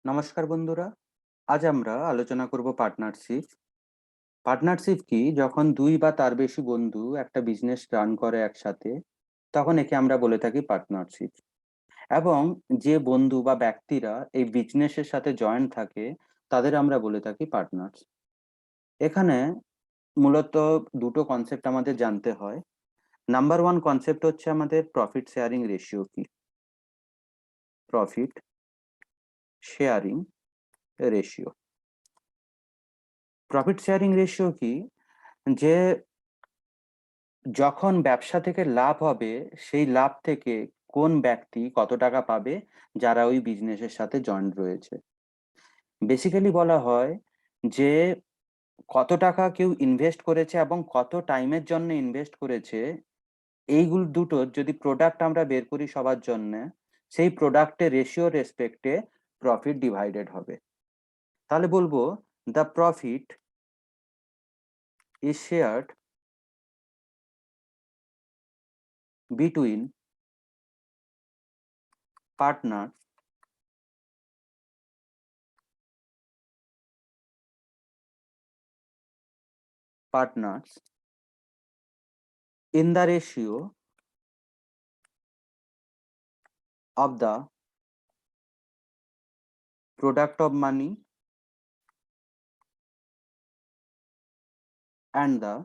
নমস্কার বন্ধুরা, আজ আমরা আলোচনা করব পার্টনারশিপ। পার্টনারশিপ কি? যখন দুই বা তার বেশি বন্ধু একটা বিজনেস রান করে একসাথে, তখন একে আমরা বলে থাকি পার্টনারশিপ। এবং যে বন্ধু বা ব্যক্তিরা এই বিজনেসের সাথে জয়েন্ট থাকে, তাদের আমরা বলে থাকি পার্টনার্স। এখানে মূলত দুটো কনসেপ্ট আমাদের জানতে হয়। নাম্বার ওয়ান কনসেপ্ট হচ্ছে আমাদের প্রফিট শেয়ারিং রেশিও কি। Profit sharing ratio profit sharing ratio কি? যে যখন ব্যবসা থেকে লাভ হবে, সেই লাভ থেকে কোন ব্যক্তি কত টাকা পাবে, যারা ওই বিজনেসের সাথে জয়েন্ট রয়েছে। বেসিক্যালি বলা হয় যে কত টাকা কেউ ইনভেস্ট করেছে এবং কত টাইমের জন্য ইনভেস্ট করেছে, এইগুলো দুটোর যদি প্রোডাক্ট আমরা বের করি সবার জন্য, সেই প্রোডাক্টের রেশিও রেসপেক্টে প্রফিট ডিভাইডেড হবে। তাহলে বলবো the profit is shared between partner partners in the ratio of the product of money and the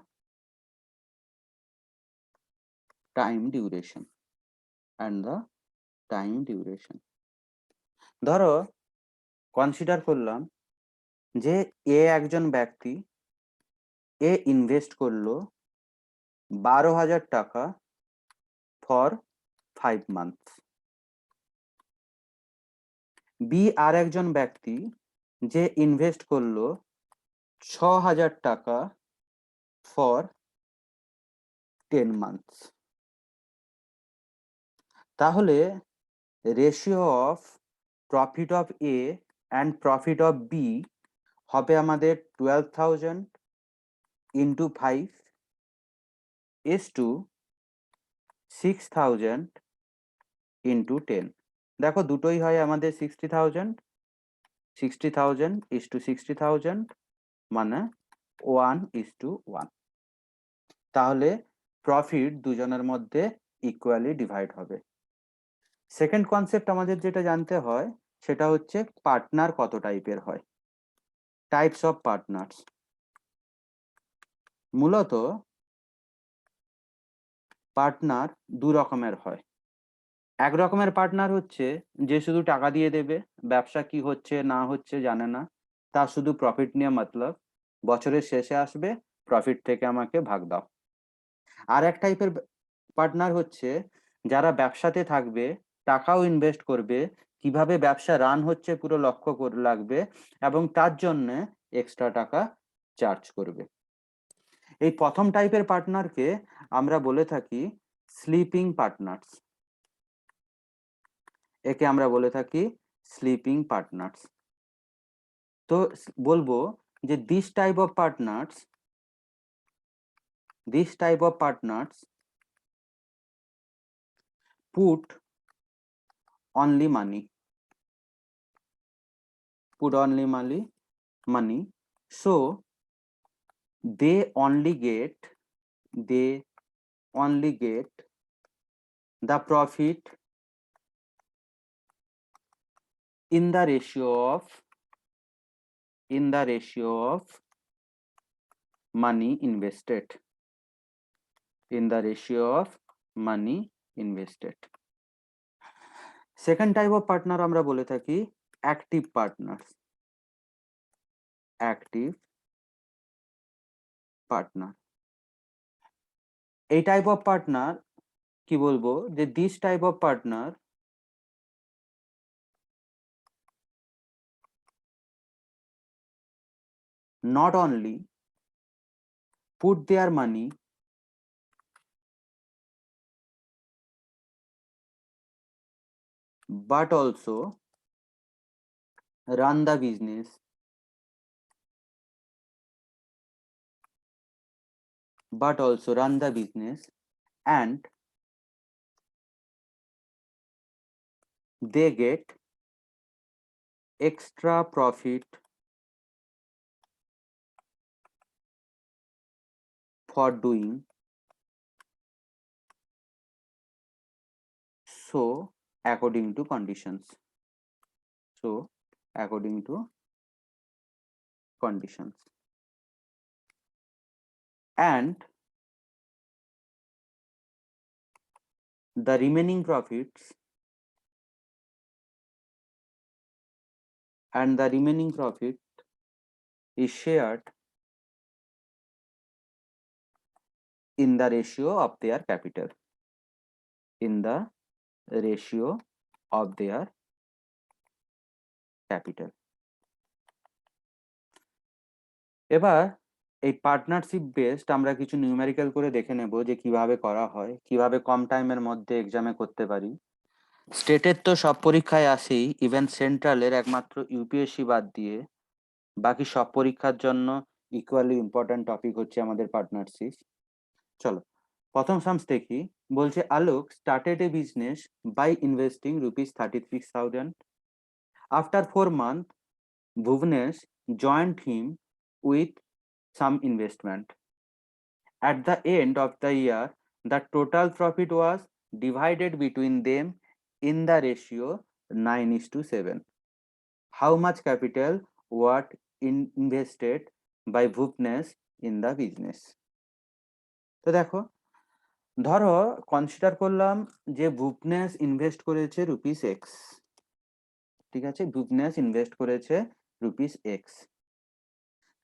time duration and the time duration। ধরো কনসিডার করলাম যে একজন ব্যক্তি ইনভেস্ট করলো 12,000 টাকা ফর 5 মান্থ। বি আর একজন ব্যক্তি যে ইনভেস্ট করলো 6,000 টাকা ফর 10 মান্থ। তাহলে ratio of profit of a and profit of b হবে আমাদের 12,000 ইন্টু 5 is to 6,000 ইন্টু 10। দেখো দুটোই হয় আমাদের 60,000। 60,000 is to 60,000 মানে 1:1। তাহলে প্রফিট দুজনের মধ্যে ইকুয়ালি ডিভাইড হবে। সেকেন্ড কনসেপ্ট আমাদের যেটা জানতে হয় সেটা হচ্ছে পার্টনার কত টাইপের হয়। Types of partners. মূলত পার্টনার দু রকমের হয়। এক রকমের পার্টনার হচ্ছে যে শুধু টাকা দিয়ে দেবে, ব্যবসা কি হচ্ছে না হচ্ছে জানে না, তার শুধু প্রফিট নিয়ে মতলব, বছরের শেষে আসবে, প্রফিট থেকে আমাকে ভাগ দাও। আর এক টাইপের পার্টনার হচ্ছে যারা ব্যবসাতে থাকবে, টাকাও ইনভেস্ট করবে, কিভাবে ব্যবসা রান হচ্ছে পুরো লক্ষ্য করে লাগবে এবং তার জন্য এক্সট্রা টাকা চার্জ করবে। এই প্রথম টাইপের পার্টনারকে আমরা বলে থাকি স্লিপিং পার্টনার্স। একে আমরা বলে থাকি স্লিপিং পার্টনার্স। তো বলবো যে this type of partners put only money, money, so they only get the profit in the ratio of money invested, second type of partner আমরা বলে থাকি অ্যাক্টিভ পার্টনার্স। এই টাইপ অফ পার্টনার কি বলবো যে this type of partner not only put their money but also run the business and they get extra profit for doing so according to conditions. So according to conditions. And the remaining profits is shared in the ratio of their capital. In the ratio of their capital. এবার এই partnership based আমরা কিছু numerical করে দেখে নেব যে কিভাবে করা হয়, কিভাবে কম টাইমের মধ্যে এক্সামে করতে পারি। স্টেটের তো সব পরীক্ষায় আসেই, ইভেন সেন্ট্রালের একমাত্র ইউপিএসসি বাদ দিয়ে বাকি সব পরীক্ষার জন্য ইকুয়ালি ইম্পর্ট্যান্ট টপিক হচ্ছে আমাদের পার্টনারশিপ। চলো প্রথম সামস দেখি। বলছে Alok started a business by investing ₹36,000. After 4 months Bhuvnesh joined him with some investment. At the end of the year, the total profit was divided between them in the ratio 9:7. How much capital was invested by Bhuvnesh in the business? তো দেখো, ধরো consider করলাম যে Bhubanesh invest করেছে ₹X, ঠিক আছে, Bhubanesh invest করেছে ₹X।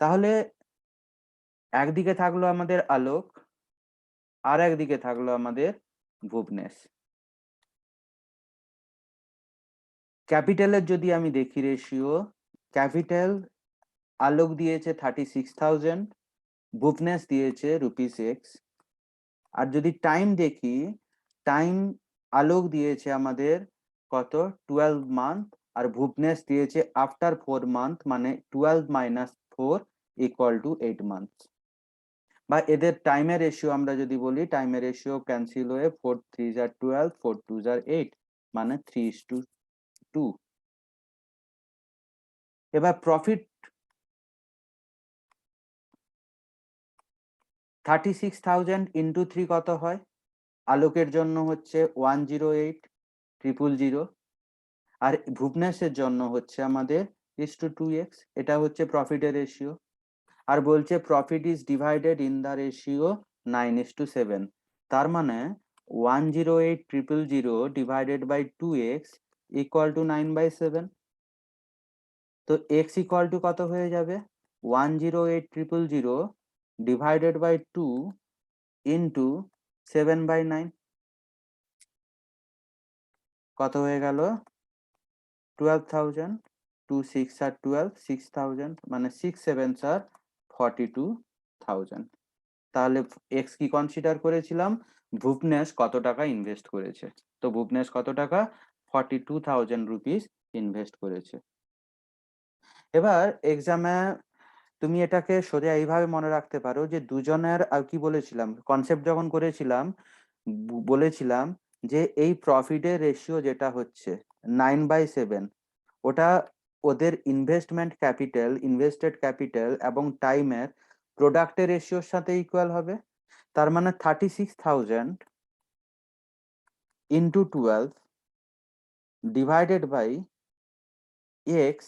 তাহলে একদিকে থাকলো আমাদের আলোক, আর একদিকে থাকলো আমাদের ভুবনেশ। ক্যাপিটালের যদি আমি দেখি রেশিও, ক্যাপিটাল আলোক দিয়েছে 36,000, ভুবনেশ দিয়েছে ₹X। আর যদি টাইম দেখি, টাইম আলোক দিয়েছে আমাদের কত 12 মান্থ, আর ভুবনেশ দিয়েছে আফটার 4 মান্থ, মানে 12 - 4 = 8 মান্থ। বা এদের টাইমের রেশিও আমরা যদি বলি, টাইমের রেশিও ক্যান্সেল হয়ে 4 3 = 12, 4 2 = 8, মানে 3:2। এবার প্রফিট 36,000 × 3 কত হয়? আলোকের জন্য হচ্ছে 108,000, আর ভুবনেশের জন্য হচ্ছে আমাদের 2x। এটা হচ্ছে প্রফিটের রেশিও। আর বলছে profit is divided in the ratio 9:7। তার মানে 108,000 ডিভাইডেড বাই 2x = 9/7। তো x = কত হয়ে যাবে? 108,000 ডিভাইডেড বাই 2 ইন্টু 7/9। কত হয়ে গেল? 12,000। 2 6 are 12, 6,000, মানে 6 7 are 42,000। তাহলে x কি কনসিডার করেছিলাম? ভুবনেশ কত টাকা ইনভেস্ট করেছে। তো ভুবনেশ কত টাকা? ₹42,000 ইনভেস্ট করেছে। এবার এক্সামে তুমি এটাকে সোজা এইভাবে মনে রাখতে পারো যে দুজনের, আর কি বলেছিলাম কনসেপ্ট যখন করেছিলাম, বলেছিলাম যে এই প্রফিটের রেশিও যেটা হচ্ছে 9/7, ওটা ওদের ইনভেস্টমেন্ট ক্যাপিটাল, ইনভেস্টেড ক্যাপিটাল এবং টাইমের প্রোডাক্টের রেশিওর সাথে ইকুয়াল হবে। তার মানে 36,000 × 12 ডিভাইডেড বাই x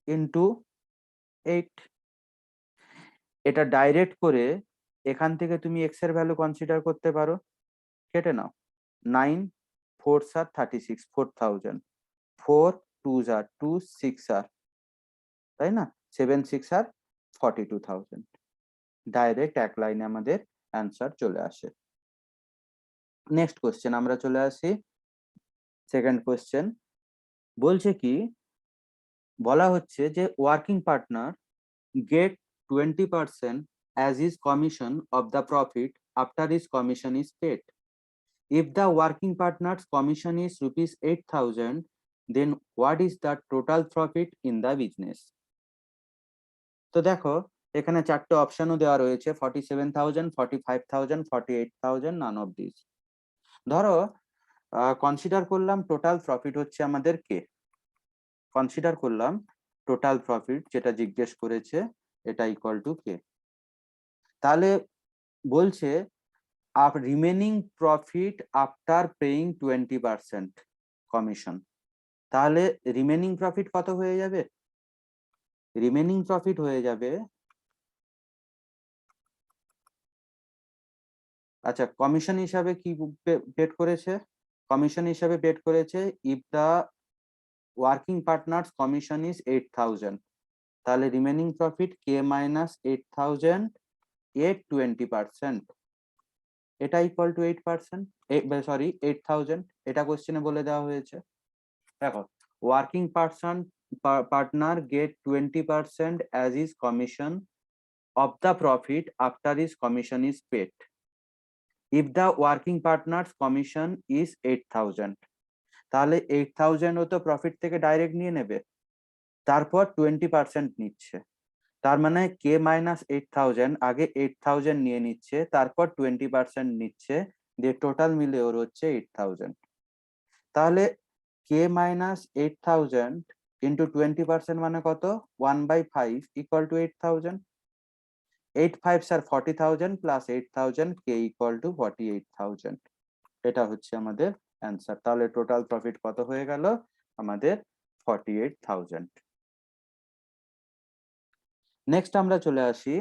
× 8। এটা ডাইরেক্ট করে এখান থেকে তুমি x এর ভ্যালু কনসিডার করতে পারো। কেটে নাও। 9 4 are 36, 4,000, 4 2 are 2, 6 are, তাই না, 7 6 are 42,000। ডাইরেক্ট এক লাইনে আমাদের অ্যান্সার চলে আসে। নেক্সট কোশ্চেন আমরা চলে আসি। সেকেন্ড কোশ্চেন বলছে কি, বলা হচ্ছে যে working partner get 20% as his commission of the profit after his commission is paid. If the working partner's commission is ₹8,000, then what is the total profit in the business? তো দেখো এখানে চারটে অপশনও দেওয়া রয়েছে, 47,000, 45,000, 48,000, none of these। ধরো consider করলাম total profit হচ্ছে আমাদের কে, কনসিডার করলাম টোটাল প্রফিট যেটা জিজ্ঞেস করেছে এটা ইকুয়াল টু কে। তাহলে বলছে remaining profit after paying 20% commission. তাহলে রিমেনিং প্রফিট কত হয়ে যাবে? রিমেনিং প্রফিট হয়ে যাবে, আচ্ছা কমিশন হিসাবে কি পেড করেছে? কমিশন হিসাবে পেড করেছে if the working partners commission is 8000, তাহলে রিমেনিং প্রফিট কে মাইনাস 8000 এর 20%, এটা ইকুয়াল টু 8%, সরি 8000, এটা কোশ্চেনে বলে দেওয়া হয়েছে। দেখো working partner get 20% as his commission of the profit after his commission is paid if the working partner's commission is 8000, তাহলে 8000 ও তো প্রফিট থেকে ডাইরেক্ট নিয়ে নেবে, তারপর 20% নিচ্ছে, তার মানে কে মাইনাস 8000 আগে 8000 নিয়ে নিচ্ছে, তারপর 20% নিচ্ছে, দিয়ে টোটাল মিলে ওর হচ্ছে 8000। তাহলে কে মাইনাস 8000 ইন্টু 20% মানে কত? 1/5 ইকুয়াল টু 8000। 8 5s আর 40000 প্লাস 8000 কে ইকুয়াল টু 48000, এটা হচ্ছে আমাদের অ্যান্সার। তাহলে টোটাল প্রফিট কত হয়ে গেল আমাদের? 48000। নেক্সট আমরা চলে আসি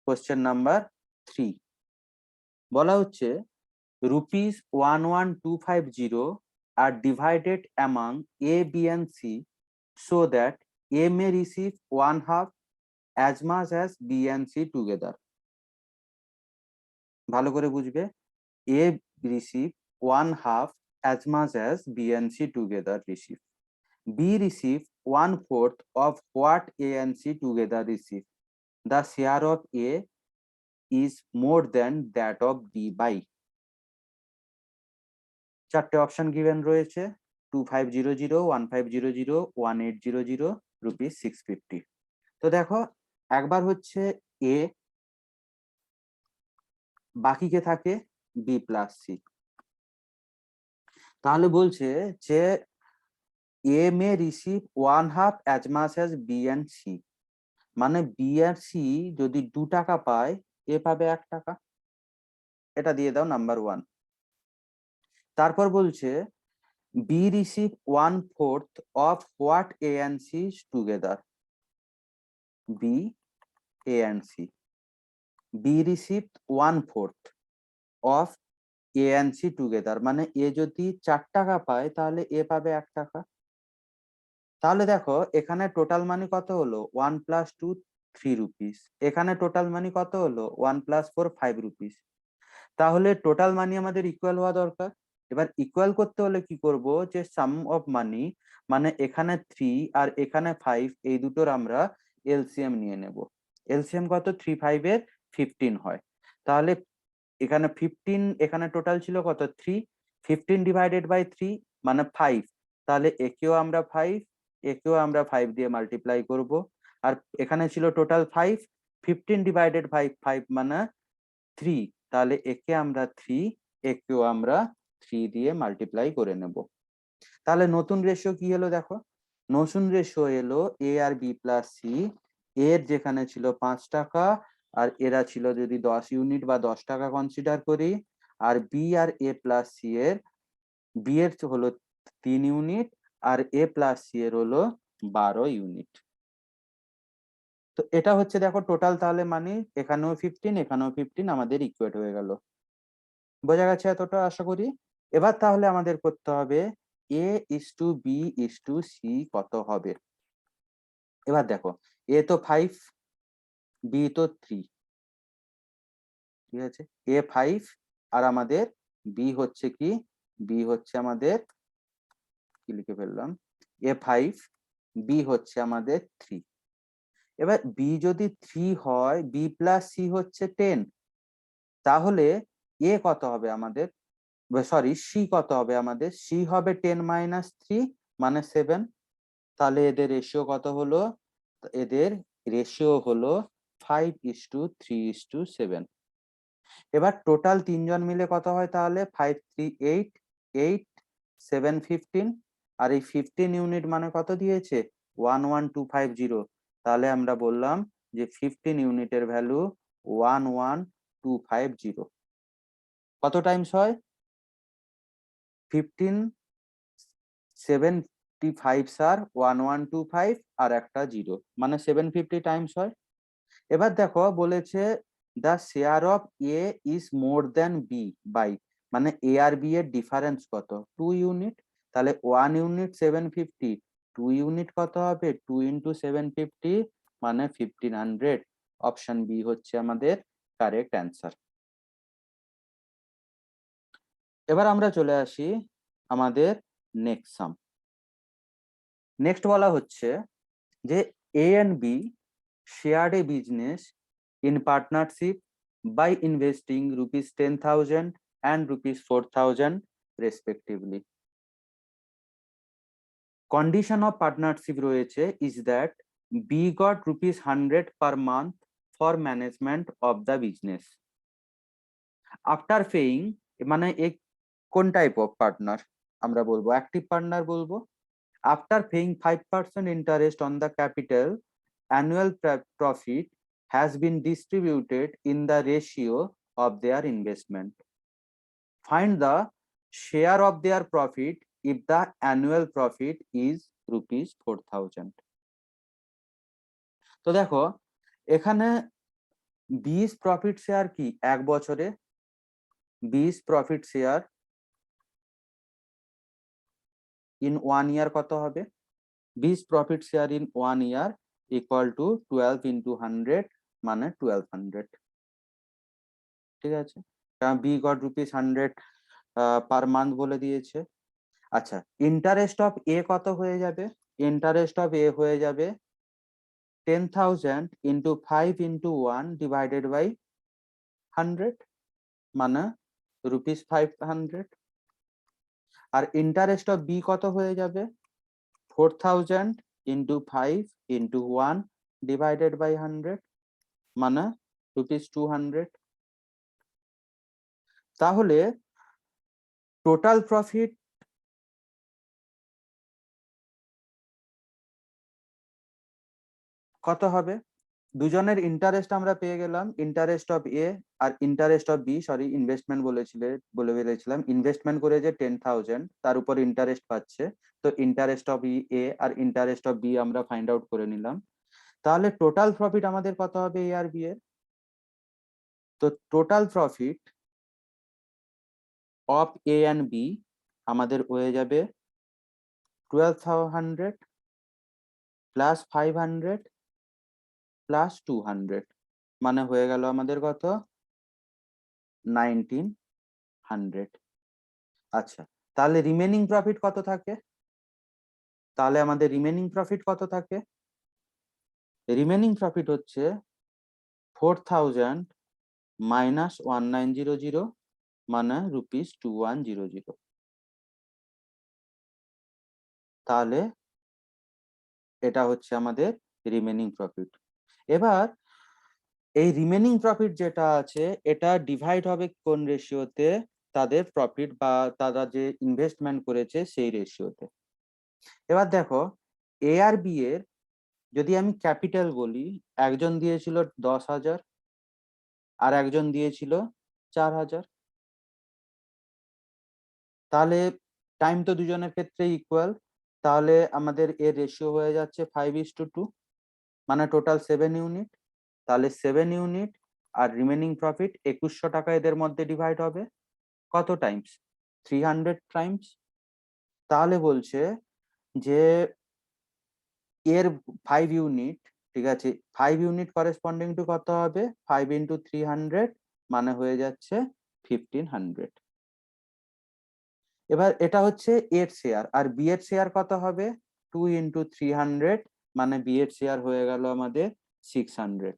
কোশ্চেন নাম্বার 3। বলা হচ্ছে rupees 11250 are divided among A, B and C so that A may receive 1/2 as much as B and C together. ভালো করে বুঝবে, A receive 1/2 as much as B and C together receive. B receive 1/4 of what A and C together receive. The share of A is more than that of B by, চারটে option given রয়েছে 2500, 1500, 1800, rupees 650। তো দেখো একবার হচ্ছে এ, বাকি কে থাকে B plus C. তাহলে বলছে যে A may receive 1/2 as much as B and C, মানে বি আর সি যদি 2 টাকা পায় এ পাবে 1 টাকা, এটা দিয়ে দাও নাম্বার 1। তারপর বলছে B receive 1/4 of what A and C together. B, A and C. B received 1/4 of A and C together, মানে এ যদি 4 টাকা পায় তাহলে এ পাবে 1 টাকা। তাহলে দেখো এখানে টোটাল মানি কত হলো? 1 + 2 3 রুপিস, এখানে টোটাল মানি কত হলো? 1 + 4 5 রুপিস। তাহলে টোটাল মানি আমাদের ইকুয়াল হওয়া দরকার। এবার ইকুয়াল করতে হলে কি করব, যে সাম অফ মানি, মানে এখানে 3 আর এখানে 5, এই দুটোর আমরা এলসিএম নিয়ে নেব। এলসিএম কত? 3 5 এর 15 হয়। তাহলে এখানে 15, এখানে টোটাল ছিল কত? 3, 15 ডিভাইডেড বাই 3 মানে 5, তাহলে একেও আমরা 5, একেও আমরা 5 দিয়ে মাল্টিপ্লাই করব। আর এখানে ছিল টোটাল 5, 15 ডিভাইডেড বাই 5 মানে 3, তাহলে একে আমরা 3, একেও আমরা 3 দিয়ে মাল্টিপ্লাই করে নেব। তাহলে নতুন রেশিও কি হলো দেখো, নতুন রেশিও এলো এ আর বি প্লাস সি, এর যেখানে ছিল 5 টাকা আর এরা ছিল যদি 10 ইউনিট বা 10 টাকা কনসিডার করি, আর বি আর এ প্লাস সি এর, বি এর হলো 3 ইউনিট আর এ প্লাস সি এর হলো 12 ইউনিট। তো এটা হচ্ছে দেখো টোটাল, তাহলে মানে এখানেও 15 এখানেও 15 আমাদের ইকুয়েট হয়ে গেল। বোঝা গেছে এতটা আশা করি। এবার তাহলে আমাদের করতে হবে A is to B is to C কত হবে। এবার দেখো এ তো 5, বি তো 3, ঠিক আছে, এ 5 আর আমাদের বি হচ্ছে কি, বি হচ্ছে আমাদের কি লিখে ফেললাম, এ 5, বি হচ্ছে আমাদের 3। এবার বি যদি 3 হয়, বি প্লাস সি হচ্ছে 10, তাহলে এ কত হবে আমাদের, সরি সি কত হবে আমাদের? সি হবে 10 - 3 মানে 7। তাহলে এদের রেশিও কত হলো? এদের রেশিও হলো 5:3:7। এবার টোটাল তিনজন মিলে কত হয় তাহলে? 5 3 8 8 7 15, আর এই 15 ইউনিট মানে কত দিয়েছে? 11250, তাহলে আমরা বললাম যে 15 ইউনিটের ভ্যালু 11250। কত টাইমস হয়? 15 75 স্যার 1125 আর একটা 0, মানে 750 টাইমস হয়। এবার দেখো বলেছে the share of a is more than b by, মানে এ আর বি এর ডিফারেন্স কত? 2 ইউনিট। তাহলে 1 ইউনিট 750, 2 ইউনিট কত হবে? 2 ইন্টু 750 মানে 1500। অপশন বি হচ্ছে আমাদের কারেক্ট অ্যান্সার। এবার আমরা চলে আসি আমাদের নেক্সট সাম। নেক্সট বলা হচ্ছে যে A and B shared a business in partnership by investing rupees 10,000 and rupees 4,000 respectively. Condition of partnership রয়েছে is that B got rupees 100 per month for management of the business. After paying, মানে কোন type of partner আমরা বলবো? Active partner বলবো। After paying 5% interest on the capital, annual profit has been distributed in the ratio of their investment. Find the share of their profit if the annual profit is rupees 4,000. তো দেখো এখানে 20 profit share কি 1 বছরে, 20 profit share in 1 ইয়ার কত হবে? 20 profit share in 1 year equal to 12 into 100 মানে 1200। ঠিক আছে, কারণ b got rupees 100 per month বলে দিয়েছে। আচ্ছা, ইন্টারেস্ট অফ এ কত হয়ে যাবে? ইন্টারেস্ট অফ এ হয়ে যাবে 10,000 ইন্টু 5 ইন্টু 1 ডিভাইডেড বাই 100 মানে রুপিস 500। আর ইন্টারেস্ট অফ বি কত হয়ে যাবে? 4,000 ইন্টু 5 ইন্টু 1 ডিভাইডেড বাই 100 মানে রুপিস 200। তাহলে টোটাল প্রফিট কত হবে? দুজনের ইন্টারেস্ট আমরা পেয়ে গেলাম, ইন্টারেস্ট অফ এ আর interest of b, sorry investment বলে ফেলেছিলাম। ইনভেস্টমেন্ট করে যে 10,000 তার উপর ইন্টারেস্ট পাচ্ছে, তো ইন্টারেস্ট অফ এ আর ইন্টারেস্ট অফ বি আমরা ফাইন্ড আউট করে নিলাম। তাহলে টোটাল প্রফিট আমাদের কত হবে এ আর বি এর? তো total profit of a and b আমাদের হয়ে যাবে 12,100 প্লাস 500 প্লাস 200 মানে হয়ে গেল আমাদের কত? 1900। আচ্ছা, তাহলে রিমেনিং প্রফিট কত থাকে? তাহলে আমাদের রিমেনিং প্রফিট কত থাকে? রিমেনিং প্রফিট হচ্ছে 4,000 মাইনাস 1900 মানে রুপিস 2100। তাহলে এটা হচ্ছে আমাদের রিমেনিং প্রফিট। এবার এই রিমেনিং প্রফিট যেটা আছে এটা ডিভাইড হবে কোন রেশিওতে? তাদের প্রফিট বা তারা যে ইনভেস্টমেন্ট করেছে সেই রেশিওতে। এবার দেখো এ আর বি এর যদি আমি ক্যাপিটাল বলি, একজন দিয়েছিল 10,000 আর একজন দিয়েছিল 4,000। তাহলে টাইম তো দুজনের ক্ষেত্রে ইকুয়াল, তাহলে আমাদের এর রেশিও হয়ে যাচ্ছে 5:2 মানে টোটাল 7 ইউনিট। তাহলে 7 ইউনিট আর রিমেনিং প্রফিট 2100 টাকা এদের মধ্যে ডিভাইড হবে কত টাইমস? 300 টাইমস। তাহলে বলছে যে এর 5 ইউনিট, ঠিক আছে, 5 ইউনিট করেসপন্ডিং টু কত হবে? 5 ইন্টু 300 মানে হয়ে যাচ্ছে 1500। এবার এটা হচ্ছে এর শেয়ার, আর বি এর শেয়ার কত হবে? 2 ইন্টু 300 মানে বি এর শেয়ার হয়ে গেল আমাদের 600।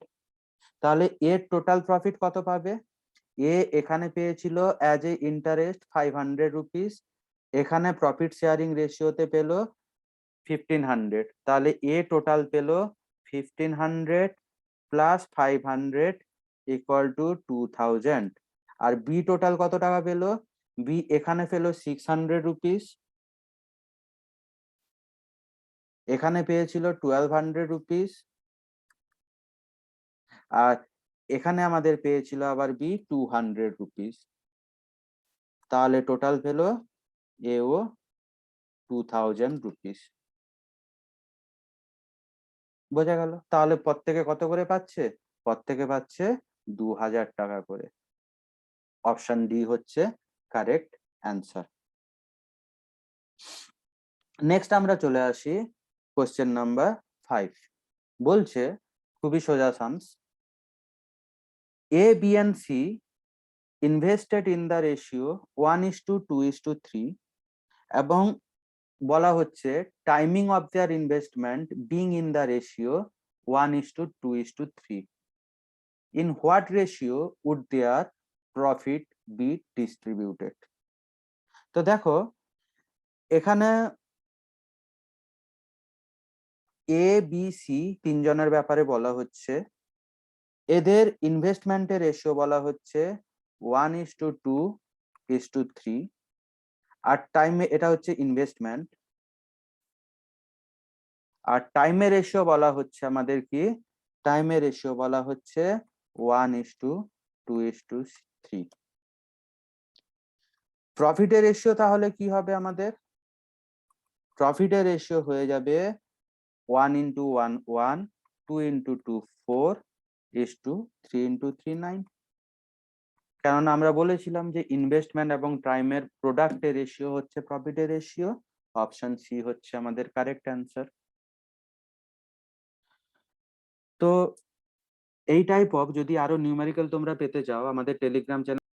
তাহলে এর টোটাল প্রফিট কত পাবে? এ এখানে পেয়েছিল অ্যাজ এ ইন্টারেস্ট 500 রুপিস, এখানে প্রফিট শেয়ারিং রেশিওতে পেল 1500। তাহলে এ টোটাল পেল 1500 প্লাস 500 ইকুয়াল টু 2000। আর বি টোটাল কত টাকা পেল? বি এখানে পেল 600 রুপিস, এখানে পেয়েছিল 1200 রুপিস, আর এখানে আমাদের পেয়েছিল আবার বি 200 রুপিস। তাহলে টোটাল পেলো এও 2000 রুপিস। বোঝা গেল? তাহলে প্রত্যেকে কত করে পাচ্ছে? প্রত্যেকে পাচ্ছে 2000 টাকা করে। অপশন ডি হচ্ছে কারেক্ট অ্যান্সার। নেক্সট আমরা চলে আসি কোশ্চেন নাম্বার 5। বলছে খুবই সোজা sums, a b and c invested in the ratio 1:2:3 এবং বলা হচ্ছে timing of their investment being in the ratio 1:2:3, in what ratio would their profit be distributed? তো দেখো এখানে এ বি সি তিনজনের ব্যাপারে বলা হচ্ছে, এদের ইনভেস্টমেন্টের রেশিও বলা হচ্ছে 1:2:3, আর টাইমে এটা হচ্ছে ইনভেস্টমেন্ট, আর টাইমের রেশিও বলা হচ্ছে আমাদের কি, টাইমের রেশিও বলা হচ্ছে 1:2:3। প্রফিটের রেশিও তাহলে কি হবে আমাদের? প্রফিটের রেশিও হয়ে যাবে 1:1, 2:2 4, 3:3 9। কেননা আমরা বলেছিলাম যে ইনভেস্টমেন্ট এবং টাইমের প্রোডাক্টের রেশিও হচ্ছে প্রফিটের রেশিও। অপশন সি হচ্ছে আমাদের কারেক্ট অ্যান্সার। তো এই টাইপ অফ যদি আরো নিউমেরিক্যাল তোমরা পেতে চাও, আমাদের টেলিগ্রাম চ্যানেল